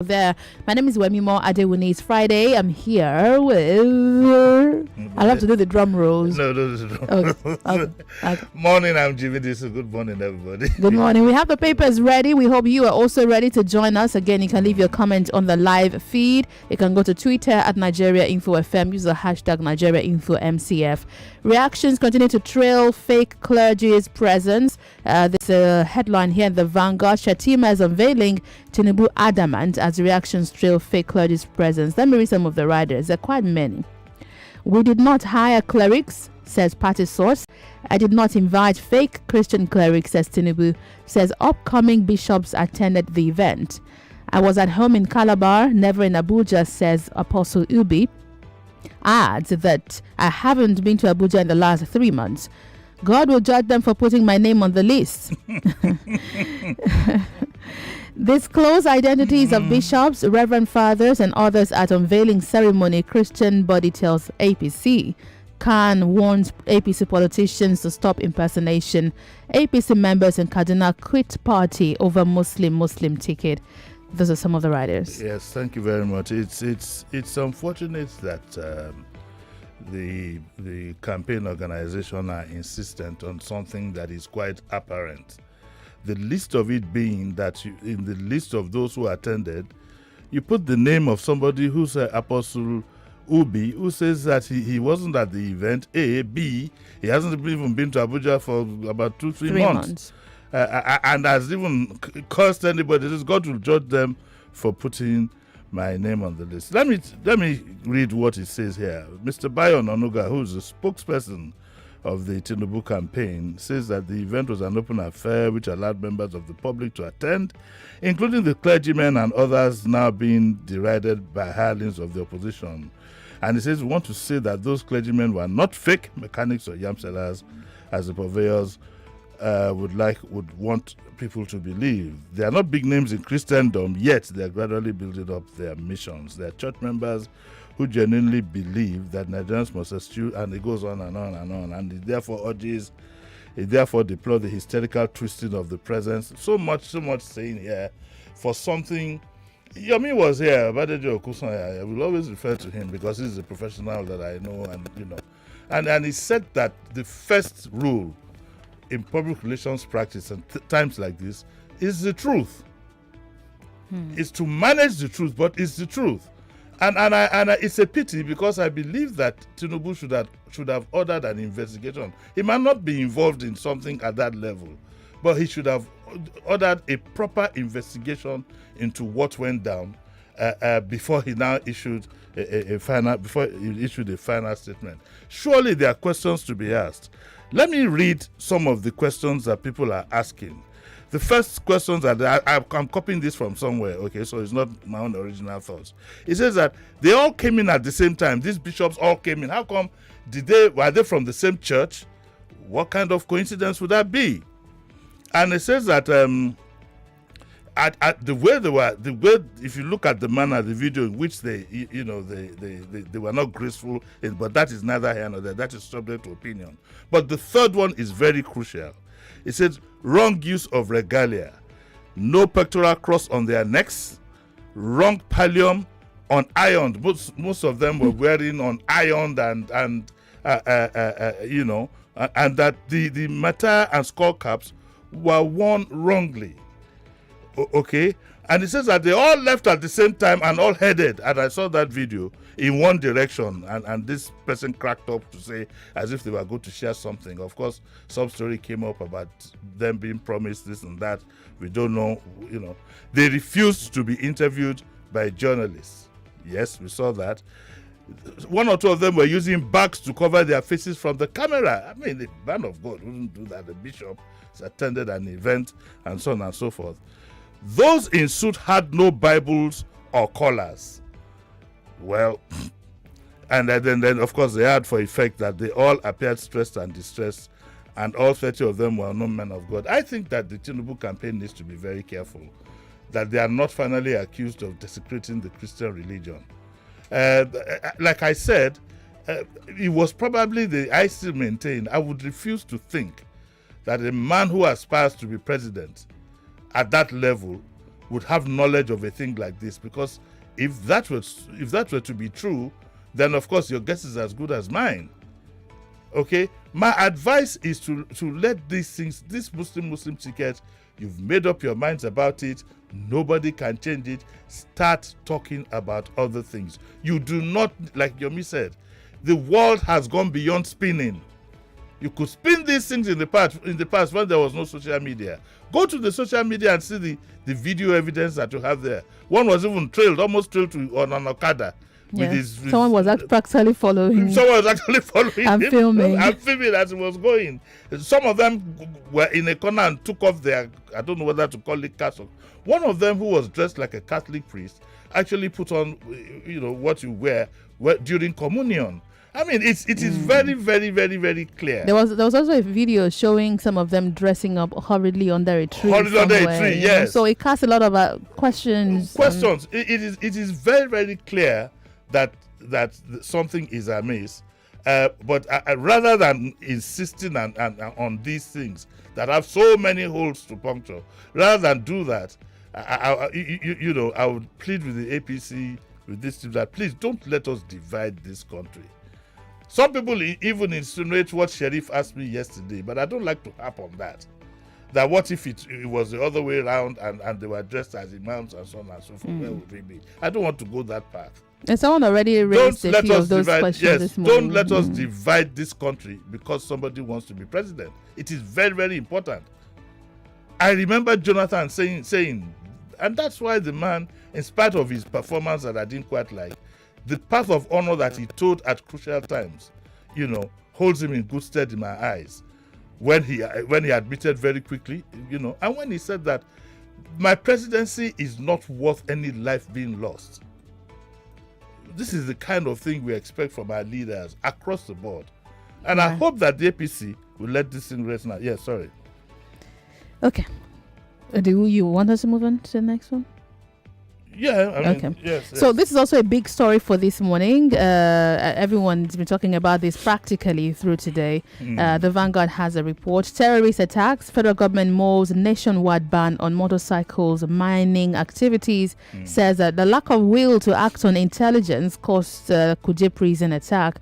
There. My name is Wemimo Adewuni. It's Friday. I'm here with. I love to do the drum rolls. No. Okay. Morning, I'm Jimi. Disu. Good morning, everybody. Good morning. We have the papers ready. We hope you are also ready to join us. Again, you can leave your comment on the live feed. You can go to Twitter at Nigeria Info FM. Use the hashtag Nigeria Info MCF. Reactions continue to trail fake clergy's presence. There's a headline here in the Vanguard. Shatima is unveiling Tinubu adamant as reactions trail fake clergy's presence. Let me read some of the riders. There are quite many. We did not hire clerics, says party source. I did not invite fake Christian clerics, says Tinubu. Says upcoming bishops attended the event. I was at home in Calabar, never in Abuja, says Apostle Ubi. Adds that I haven't been to Abuja in the last 3 months. God will judge them for putting my name on the list. Disclose identities of bishops, reverend fathers, and others at unveiling ceremony, Christian body tells APC. Khan warns APC politicians to stop impersonation. APC members in Kaduna quit party over Muslim ticket. Those are some of the riders. Yes, thank you very much. It's unfortunate that the campaign organization are insistent on something that is quite apparent. The list of it being that in the list of those who attended, you put the name of somebody who's Apostle Ubi, who says that he wasn't at the event. A, B, he hasn't even been to Abuja for about 2-3 months. And has even cursed anybody. Says God will judge them for putting my name on the list. Let me read what it says here. Mr. Bayo Onuga, who's the spokesperson of the Tinubu campaign, says that the event was an open affair which allowed members of the public to attend, including the clergymen and others now being derided by hirelings of the opposition. And he says we want to say that those clergymen were not fake mechanics or yam sellers, as the purveyors would want people to believe. They are not big names in Christendom, yet they are gradually building up their missions. They are church members who genuinely believe that Nigerians must eschew, and it goes on and on and on. And it therefore deplores the hysterical twisting of the presence. So much saying here for something. Yomi was here, Badejo Okusan, I will always refer to him because he's a professional that I know, and he said that the first rule in public relations practice and times like this is the truth. It's to manage the truth, but it's the truth. And it's a pity because I believe that Tinubu should have ordered an investigation. He might not be involved in something at that level, but he should have ordered a proper investigation into what went down before he now issued a final statement. Surely there are questions to be asked. Let me read some of the questions that people are asking. The first questions that I'm copying this from somewhere, okay, so it's not my own original thoughts. It says that they all came in at the same time. These bishops all came in. How come? Were they from the same church? What kind of coincidence would that be? And it says that at the way they were, if you look at the manner, the video in which they were not graceful, but that is neither here nor there. That is subject to opinion. But the third one is very crucial. It says wrong use of regalia, no pectoral cross on their necks, wrong pallium on ironed. Most of them were wearing on ironed and that the mitre and skull caps were worn wrongly. Okay, and it says that they all left at the same time and all headed, and I saw that video, in one direction, and this person cracked up to say as if they were going to share something. Of course, some story came up about them being promised this and that. We don't know, They refused to be interviewed by journalists. Yes, we saw that. One or two of them were using bags to cover their faces from the camera. I mean, the man of God wouldn't do that. The bishop attended an event and so on and so forth. Those in suit had no Bibles or collars. Well, and then of course they had for effect that they all appeared stressed and distressed, and all 30 of them were no men of God. I think that the Tinubu campaign needs to be very careful that they are not finally accused of desecrating the Christian religion. Like I said, it was probably I still maintain, I would refuse to think that a man who aspires to be president at that level would have knowledge of a thing like this, because if that were to be true, then of course your guess is as good as mine. Okay, my advice is to let these things, this Muslim ticket, you've made up your minds about it, nobody can change it. Start talking about other things. You do not, like Yomi said, the world has gone beyond spinning. You could spin these things in the past when there was no social media. Go to the social media and see the video evidence that you have there. One was even almost trailed on an Okada. Yes. Someone was practically following. Someone was actually following and him. Filming. And filming as he was going. Some of them were in a corner and took off their, I don't know whether to call it cassock. One of them, who was dressed like a Catholic priest, actually put on, what you wear during communion. I mean, it is very, very, very, very clear. There was also a video showing some of them dressing up hurriedly under a tree. Hurriedly under a tree, yes. So it casts a lot of questions. It is very, very clear that something is amiss. But rather than insisting on these things that have so many holes to puncture, rather than do that, I would plead with the APC, with this team, that please don't let us divide this country. Some people even insinuate what Sheriff asked me yesterday, but I don't like to harp on that. That what if it was the other way around and they were dressed as imams and so on and so forth? Where would we be? I don't want to go that path. And someone already raised a few of those questions this morning. Don't let us divide this country because somebody wants to be president. It is very, very important. I remember Jonathan saying, and that's why the man, in spite of his performance that I didn't quite like, the path of honor that he told at crucial times, holds him in good stead in my eyes. When he admitted very quickly, and when he said that my presidency is not worth any life being lost. This is the kind of thing we expect from our leaders across the board. And I hope that the APC will let this thing rest now. Yes, sorry. Okay. Do you want us to move on to the next one? Yeah, okay. Yes. So this is also a big story for this morning. Everyone's been talking about this practically through today. The Vanguard has a report. Terrorist attacks. Federal government molds nationwide ban on motorcycles mining activities. Says that the lack of will to act on intelligence caused Kuje prison attack.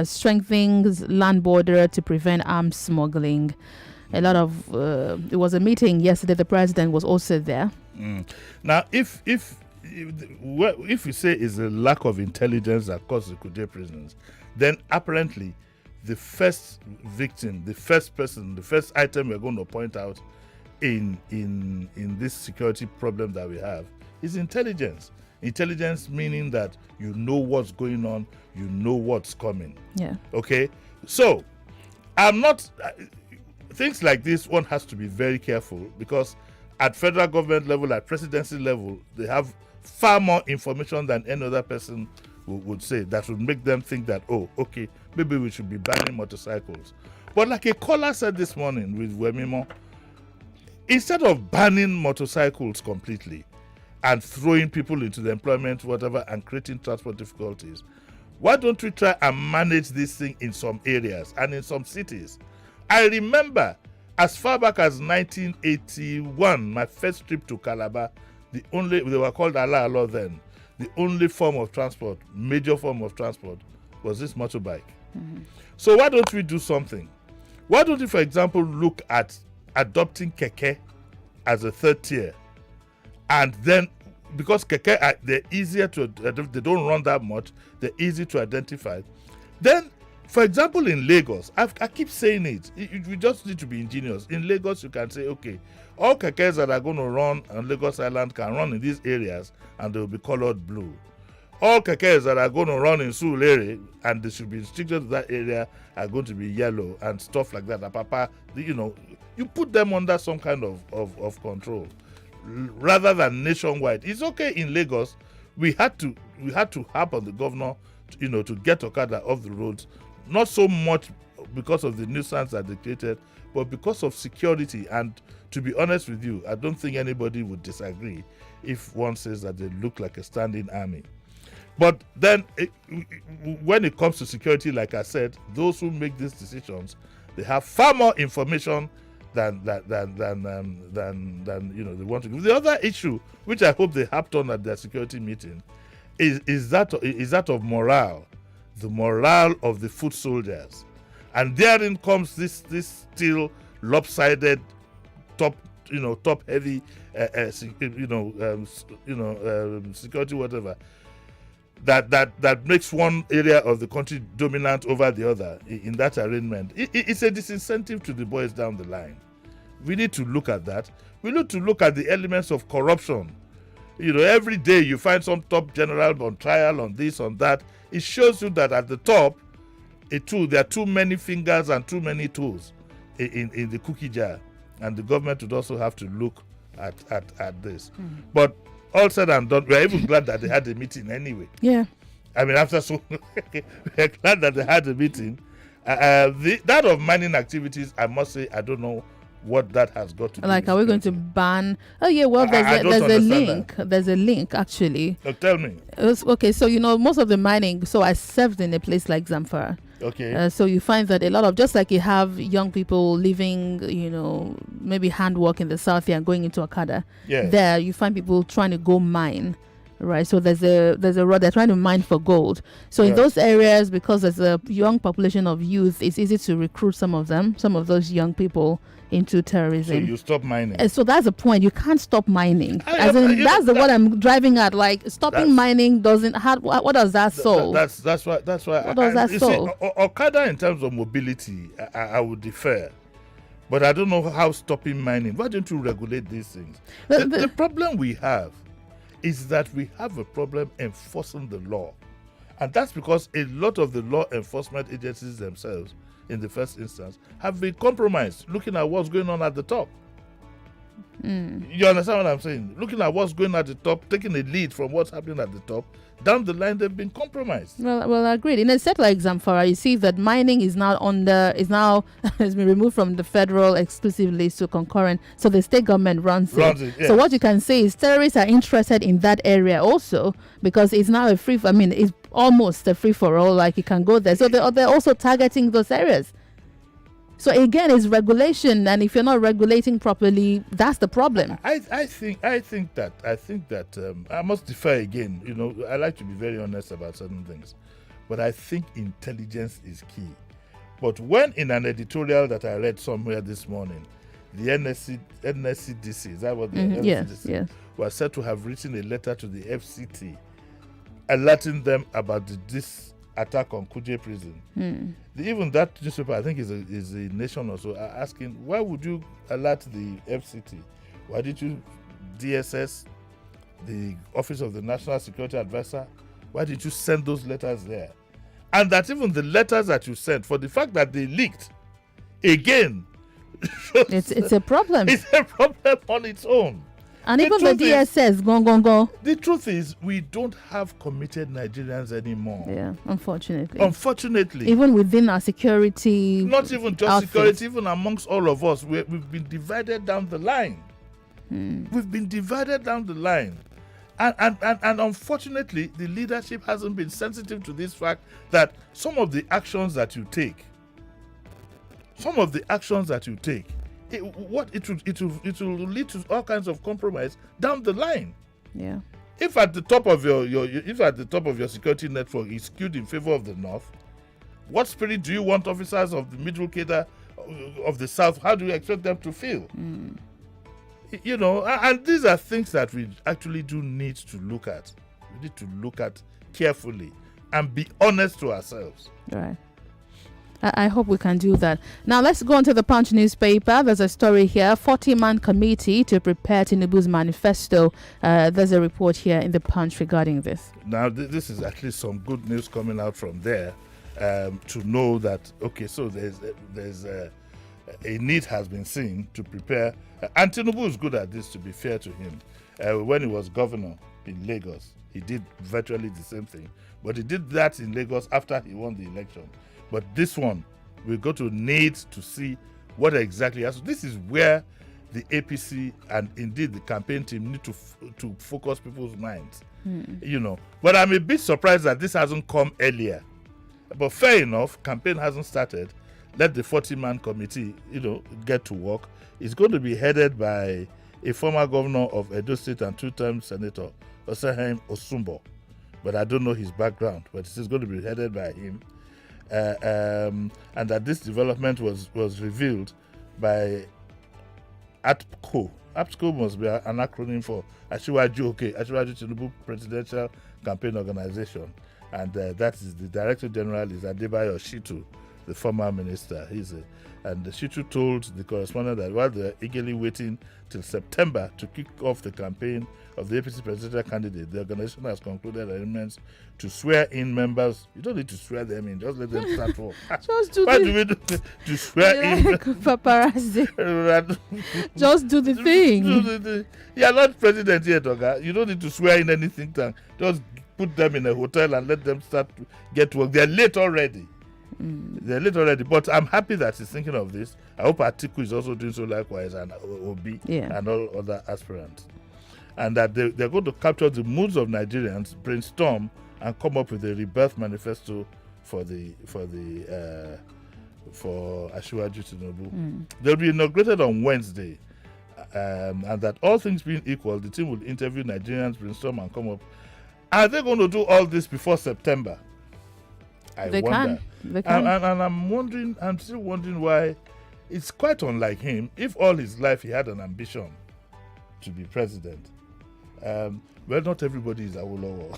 Strengthens land border to prevent arms smuggling. A lot of it was a meeting yesterday. The president was also there. Now, if you say it's a lack of intelligence that caused the Kuje prisons, then apparently the first victim, the first person, the first item we're going to point out in this security problem that we have is intelligence. Intelligence meaning that you know what's going on, you know what's coming. Yeah. Okay? So, I'm not... things like this, one has to be very careful, because at federal government level, at presidency level, they have far more information than any other person would say that would make them think that, oh, okay, maybe we should be banning motorcycles. But like a caller said this morning with Wemimo, instead of banning motorcycles completely and throwing people into the employment, whatever, and creating transport difficulties, why don't we try and manage this thing in some areas and in some cities? I remember as far back as 1981, my first trip to Calabar, they were called Allah then, the only form of transport, major form of transport, was this motorbike. So why don't we do something? Why don't we, for example, look at adopting keke as a third tier? And then, because keke, they're easier to, they don't run that much, they're easy to identify. Then, for example, in Lagos, I keep saying it, we just need to be ingenious. In Lagos, you can say, okay, all kekes that are going to run on Lagos Island can run in these areas and they will be colored blue. All kekes that are going to run in Surulere and they should be restricted to that area are going to be yellow and stuff like that. You put them under some kind of control rather than nationwide. It's okay in Lagos. We had to harp on the governor, to get Okada off the roads. Not so much because of the nuisance that they created, but because of security. And to be honest with you, I don't think anybody would disagree if one says that they look like a standing army. But then, when it comes to security, like I said, those who make these decisions, they have far more information than you know they want to give. The other issue, which I hope they harped on at their security meeting, is that of morale, the morale of the foot soldiers, and therein comes this still lopsided, top heavy, security whatever. That makes one area of the country dominant over the other in that arrangement. It's a disincentive to the boys down the line. We need to look at that. We need to look at the elements of corruption. Every day you find some top general on trial on this, on that. It shows you that at the top, there are too many fingers and too many toes in the cookie jar. And the government would also have to look at this. But all said and done, we're even glad that they had a meeting anyway. Yeah. I mean, after so, we're glad that they had a meeting. That of mining activities, I must say, I don't know what that has got to do. Like, are we going to ban? Oh, yeah, well, there's a link. That. There's a link, actually. Tell me. Okay, so, most of the mining, so I served in a place like Zamfara. Okay. So you find that a lot of, just like you have young people living, maybe handwork in the south here and going into Okada. Yes. There you find people trying to go mine, right? So there's a road, they're trying to mine for gold. So in those areas, because there's a young population of youth, it's easy to recruit some of those young people into terrorism. So you stop mining. So that's the point. You can't stop mining. That's what I'm driving at. Like, stopping mining doesn't. What does that solve? That's why. What does that solve? Okada, in terms of mobility, I would defer, but I don't know how stopping mining. Why don't you regulate these things? The problem we have is that we have a problem enforcing the law, and that's because a lot of the law enforcement agencies themselves, in the first instance, have been compromised, looking at what's going on at the top. You understand what I'm saying? Looking at what's going on at the top, taking a lead from what's happening at the top, down the line they've been compromised. Well, agreed. In a set like Zamfara, you see that mining is now has been removed from the federal exclusive list to concurrent, so the state government runs it. Yes. So what you can say is terrorists are interested in that area also, because it's now it's almost a free for all. Like, you can go there. So they're also targeting those areas. So again, it's regulation, and if you're not regulating properly, that's the problem. I think that I must defer again. I like to be very honest about certain things, but I think intelligence is key. But when in an editorial that I read somewhere this morning, the NSCDC, is that what the NSCDC yes, was said to have written a letter to the FCT, alerting them about this attack on Kuje prison. Even that newspaper, I think, is a Nation or so, asking, why would you alert the FCT? Why did you DSS, the Office of the National Security Advisor? Why did you send those letters there? And that even the letters that you sent, for the fact that they leaked, again, it's a problem. It's a problem on its own. And even the DSS, go. The truth is, we don't have committed Nigerians anymore. Yeah, unfortunately. Even within our security. Not even just security, even amongst all of us, we've been divided down the line. We've been divided down the line. And unfortunately, the leadership hasn't been sensitive to this fact that some of the actions that you take, it will lead to all kinds of compromise down the line. Yeah. If at the top of your security network is skewed in favor of the north, what spirit do you want officers of the middle cadre of the south? How do you expect them to feel? And these are things that we actually do need to look at. We need to look at carefully and be honest to ourselves. Right. I hope we can do that. Now let's go on to the Punch newspaper. There's a story here. 40-man committee to prepare Tinubu's manifesto. There's a report here in the Punch regarding this. Now this is actually some good news coming out from there, to know that, okay, so there's a need has been seen to prepare. And Tinubu is good at this, to be fair to him. When he was governor in Lagos, he did virtually the same thing. But he did that in Lagos after he won the election. But this one, we're going to need to see what exactly happens. This is where the APC and indeed the campaign team need to focus people's minds. But I'm a bit surprised that this hasn't come earlier. But fair enough, campaign hasn't started. Let the 40-man committee, get to work. is going to be headed by a former governor of Edo State and two-term senator, Osaheim Osumbo. But I don't know his background, but it is going to be headed by him. And that this development was revealed by APCO. APCO must be an acronym for Asiwaju Tinubu Presidential Campaign Organization. And that is the Director General is Adebayo Shitu, the former minister. And Shitu told the correspondent that while they're eagerly waiting till September to kick off the campaign of the APC presidential candidate, the organization has concluded arrangements to swear in members. You don't need to swear them in, just let them start work. Just do Why do we do to swear in? Paparazzi. Just do the thing. You are not president yet, okay? You don't need to swear in anything. Just put them in a hotel and let them start to get work. They're late already. They're late already, but I'm happy that he's thinking of this. I hope Atiku is also doing so likewise, and Obi and all other aspirants. And that they're going to capture the moods of Nigerians, brainstorm, and come up with a rebirth manifesto for Asiwaju Tinubu. They'll be inaugurated on Wednesday, and that all things being equal, the team will interview Nigerians, brainstorm, and come up. Are they going to do all this before September? They can. And I'm still wondering why. It's quite unlike him. If all his life he had an ambition to be president, well, not everybody is Awolowo.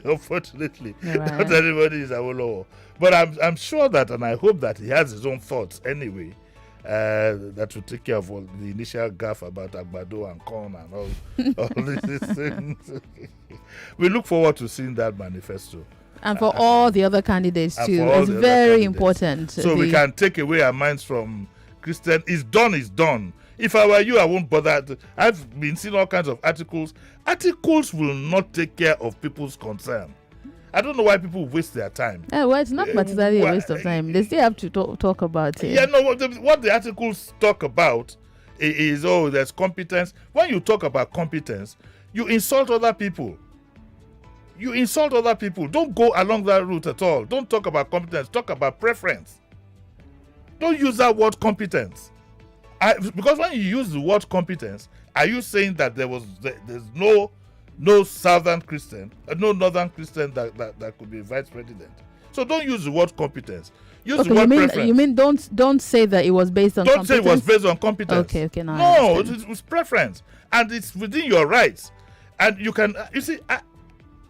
Unfortunately, not everybody is Awolowo. But I'm sure that, and I hope that he has his own thoughts anyway, that will take care of all the initial gaffe about Agbado and corn and all these things. We look forward to seeing that manifesto. And for all the other candidates too. It's very important. So we can take away our minds from Christian. It's done. If I were you, I won't bother. I've been seeing all kinds of articles. Articles will not take care of people's concern. I don't know why people waste their time. Well, it's not particularly a waste of time. They still have to talk about it. Yeah, no, what the articles talk about is, there's competence. When you talk about competence, you insult other people. Don't go along that route at all. Don't talk about competence. Talk about preference. Don't use that word competence. Because when you use the word competence, are you saying that there's no Southern Christian, no Northern Christian that could be vice president? So don't use the word competence. Use the word preference. You mean don't say that it was based on competence? Don't say it was based on competence. Okay. Now no, it was preference. And it's within your rights. And you can, you see,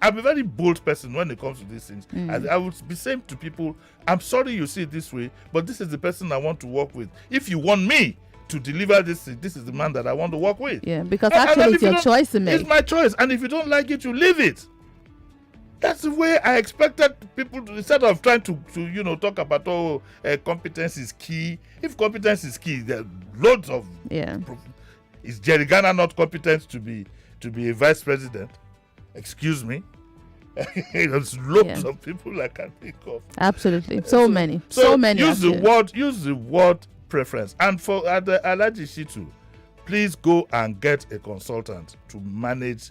I'm a very bold person when it comes to these things. I would be saying to people, I'm sorry you see it this way, but this is the person I want to work with. If you want me to deliver this is the man that I want to work with. Yeah, because actually it's your choice to make. It's my choice. And if you don't like it, you leave it. That's the way I expected people to, instead of trying to talk about, competence is key. If competence is key, there are loads of... Yeah. Is Jerry Garner not competent to be a vice president? Excuse me. There's loads of people I can think of. Absolutely. So many. Use the word preference. And for Alhaji Shitu, please go and get a consultant to manage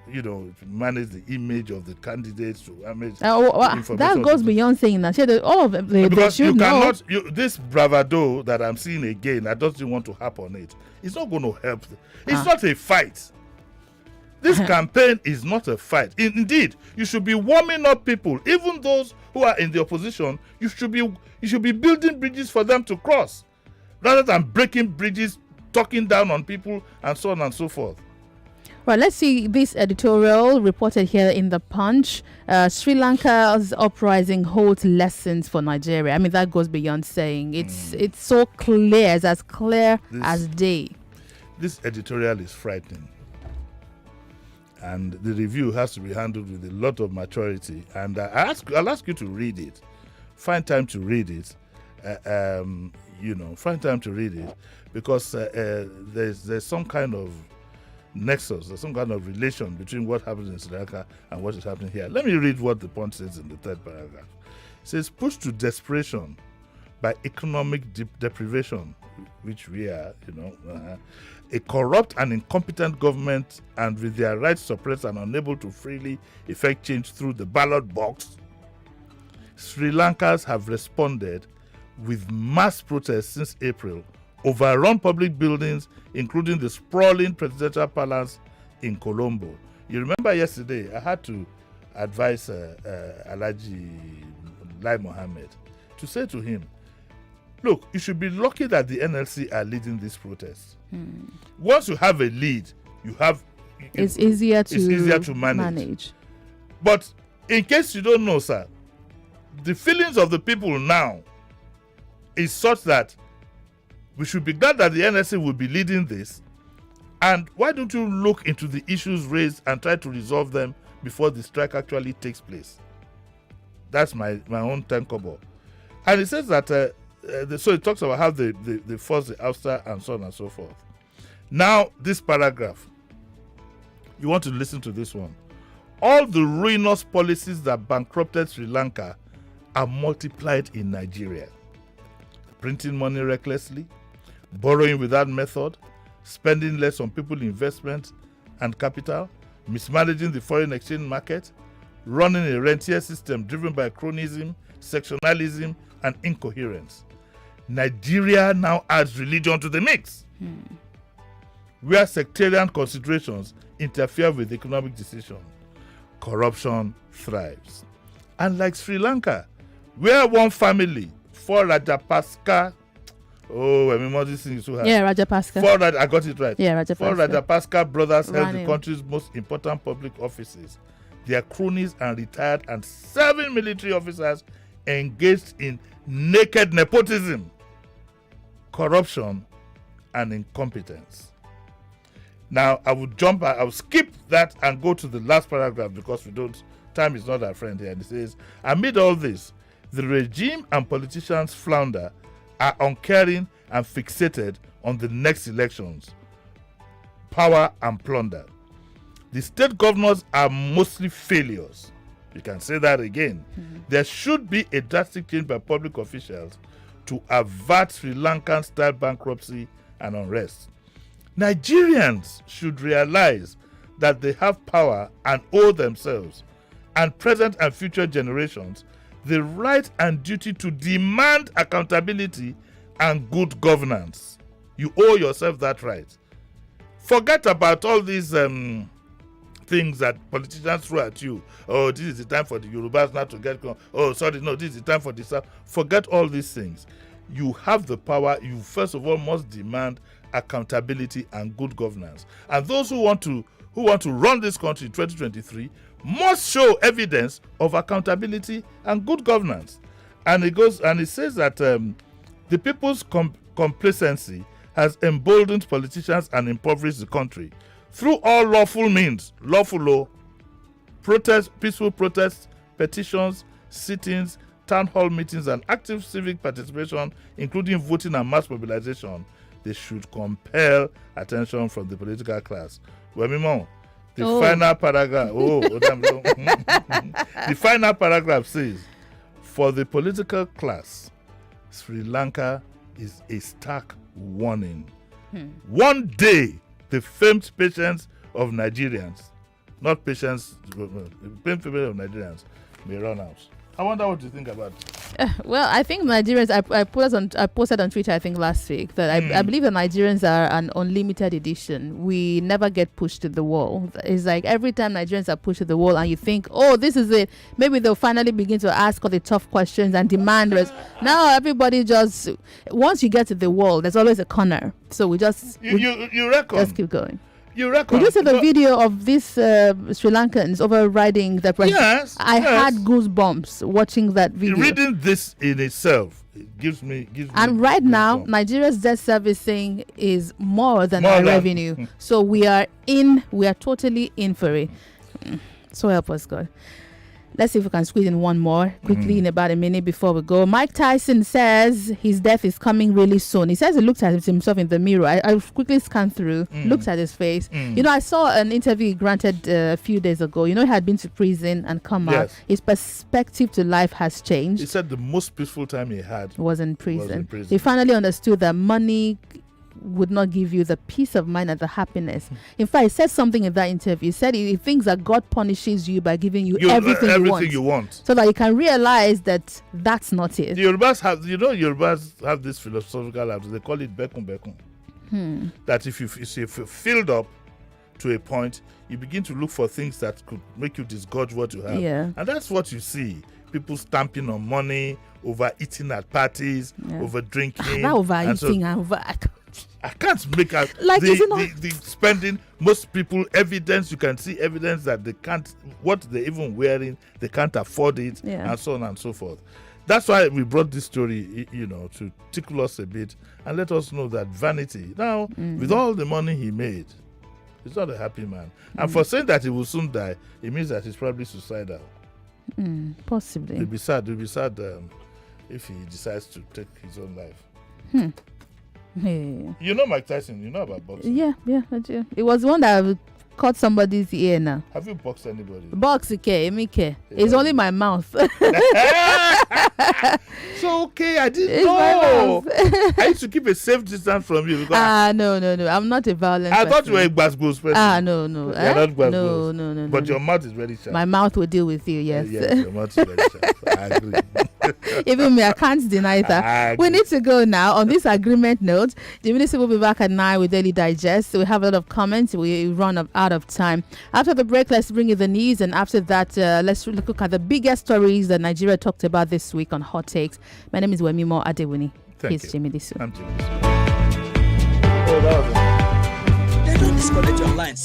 the image of the candidates, to manage that goes beyond saying that. All of them, because they should know. This bravado that I'm seeing again, I don't want to harp on it. It's not going to help. It's not a fight. This campaign is not a fight. Indeed, you should be warming up people, even those who are in the opposition. You should be building bridges for them to cross, rather than breaking bridges, talking down on people, and so on and so forth. Right, let's see this editorial reported here in the Punch. Sri Lanka's uprising holds lessons for Nigeria. I mean, that goes beyond saying. It's so clear, it's as clear as day. This editorial is frightening. And the review has to be handled with a lot of maturity. And I'll ask you to read it. Find time to read it. Find time to read it, because there's some kind of nexus, there's some kind of relation between what happens in Sri Lanka and what is happening here. Let me read what the Punch says in the third paragraph. It says, pushed to desperation by economic deprivation, which we are, a corrupt and incompetent government, and with their rights suppressed and unable to freely effect change through the ballot box, Sri Lankans have responded with mass protests since April overrun public buildings, including the sprawling presidential palace in Colombo. You remember yesterday, I had to advise Alhaji Lai Mohammed to say to him, look, you should be lucky that the NLC are leading this protest. Once you have a lead, it's easier to manage. But in case you don't know, sir, the feelings of the people now is such that we should be glad that the NLC will be leading this. And why don't you look into the issues raised and try to resolve them before the strike actually takes place? That's my own 10 kobo. And it says that, so it talks about how they force the ouster and so on and so forth. Now, this paragraph, you want to listen to this one. All the ruinous policies that bankrupted Sri Lanka are multiplied in Nigeria. Printing money recklessly, borrowing without method, spending less on people, investment and capital, mismanaging the foreign exchange market, running a rentier system driven by cronyism, sectionalism, and incoherence. Nigeria now adds religion to the mix, where sectarian considerations interfere with economic decisions. Corruption thrives. And like Sri Lanka, where one family, 4 Rajapaksa, Wemimo, this thing is so hard. Yeah, Rajapaksa. I got it right. Yeah, Rajapaksa. 4 Rajapaksa brothers held the country's most important public offices. Their cronies and retired and 7 military officers engaged in naked nepotism, corruption, and incompetence. Now, I will skip that and go to the last paragraph because time is not our friend here. And it says, amid all this, the regime and politicians flounder, are uncaring and fixated on the next elections, power and plunder. The state governors are mostly failures. You can say that again. There should be a drastic change by public officials to avert Sri Lankan style bankruptcy and unrest. Nigerians should realize that they have power and owe themselves and present and future generations the right and duty to demand accountability and good governance. You owe yourself that right. Forget about all these things that politicians throw at you. Oh, this is the time for the Yorubas not to get going. Oh, sorry, no, this is the time for this. Forget all these things. You have the power. You first of all must demand accountability and good governance. And those who want to run this country in 2023 must show evidence of accountability and good governance. And it says that the people's complacency has emboldened politicians and impoverished the country through all lawful means, peaceful protests, petitions, sit-ins, town hall meetings, and active civic participation, including voting and mass mobilization. They should compel attention from the political class. Wemimo, the final paragraph. The final paragraph says, for the political class, Sri Lanka is a stark warning. One day, the famed patience of Nigerians, not patience, the famed of Nigerians may run out. I wonder what you think about it. Well, I think Nigerians, I posted on Twitter, I think last week, that I believe the Nigerians are an unlimited edition. We never get pushed to the wall. It's like every time Nigerians are pushed to the wall and you think, oh, this is it. Maybe they'll finally begin to ask all the tough questions and demand. Now everybody just, once you get to the wall, there's always a corner. So we just, you reckon? Just keep going. You reckon? Did you see the video of these Sri Lankans overriding the president? Yes. I had goosebumps watching that video. Reading this in itself, it gives me. And right now, Nigeria's debt servicing is more than our revenue. So we are totally in for it. So help us God. Let's see if we can squeeze in one more quickly in about a minute before we go. Mike Tyson says his death is coming really soon. He says he looked at himself in the mirror. I quickly scanned through, looked at his face. You know, I saw an interview he granted a few days ago. You know, he had been to prison and come out. His perspective to life has changed. He said the most peaceful time he had was in prison. He finally understood that money would not give you the peace of mind and the happiness. In fact, he said something in that interview. He said he thinks that God punishes you by giving you everything you want, so that you can realize that that's not it. The Yorubas have this philosophical attitude. They call it bekun bekun. That if you're filled up to a point, you begin to look for things that could make you disgorge what you have. Yeah. And that's what you see. People stamping on money, overeating at parties, over drinking. That overeating I can't make out like the spending. Most people, evidence, you can see evidence that they can't, what they're even wearing, they can't afford it, and so on and so forth. That's why we brought this story, to tickle us a bit and let us know that vanity, now, with all the money he made, he's not a happy man. And for saying that he will soon die, it means that he's probably suicidal. Possibly. It'll be sad if he decides to take his own life. Hey. You know Mike Tyson, you know about boxing? Yeah, I do. It was one that caught somebody's ear now. Have you boxed anybody? Box, okay, Mike. It's only my mouth. So, okay, I didn't know. I used to keep a safe distance from you. No. I'm not a violent person. I thought you were a gbasgbos person. No. You're not gbasgbos. No. But your mouth is very sharp. My mouth will deal with you, yes. Yes, your mouth is very sharp. I agree. Even me, I can't deny that. We need to go now. On this agreement note, the minister will be back at 9 with Daily Digest. So we have a lot of comments. We run out of time. After the break, let's bring you the news. And after that, let's look at the biggest stories that Nigeria talked about this week on Hot Takes. My name is Wemimo Adewuni. Here's Jimi Disu. I'm Jimi Disu. They don't disconnect your line.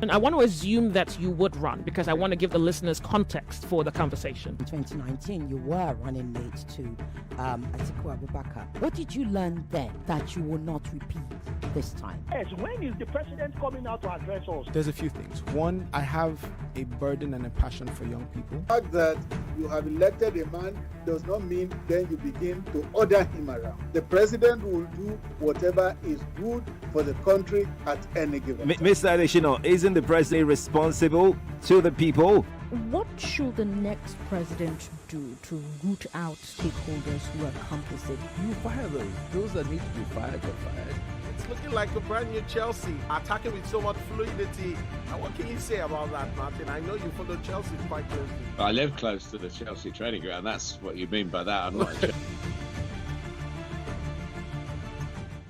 And I want to assume that you would run because I want to give the listeners context for the conversation. In 2019, you were running mate to Atiku Abubakar. What did you learn then that you will not repeat this time? Yes, when is the president coming out to address us? There's a few things. One, I have a burden and a passion for young people. The fact that you have elected a man does not mean then you begin to order him around. The president will do whatever is good for the country at any given time. Mr. Adeshino, isn't the president responsible to the people? What should the next president do to root out stakeholders who are complicit? You fire those. Those that need to be fired are fired. It's looking like a brand new Chelsea, attacking with so much fluidity. And what can you say about that, Martin? I know you follow Chelsea quite closely. I live close to the Chelsea training ground. That's what you mean by that. I'm not.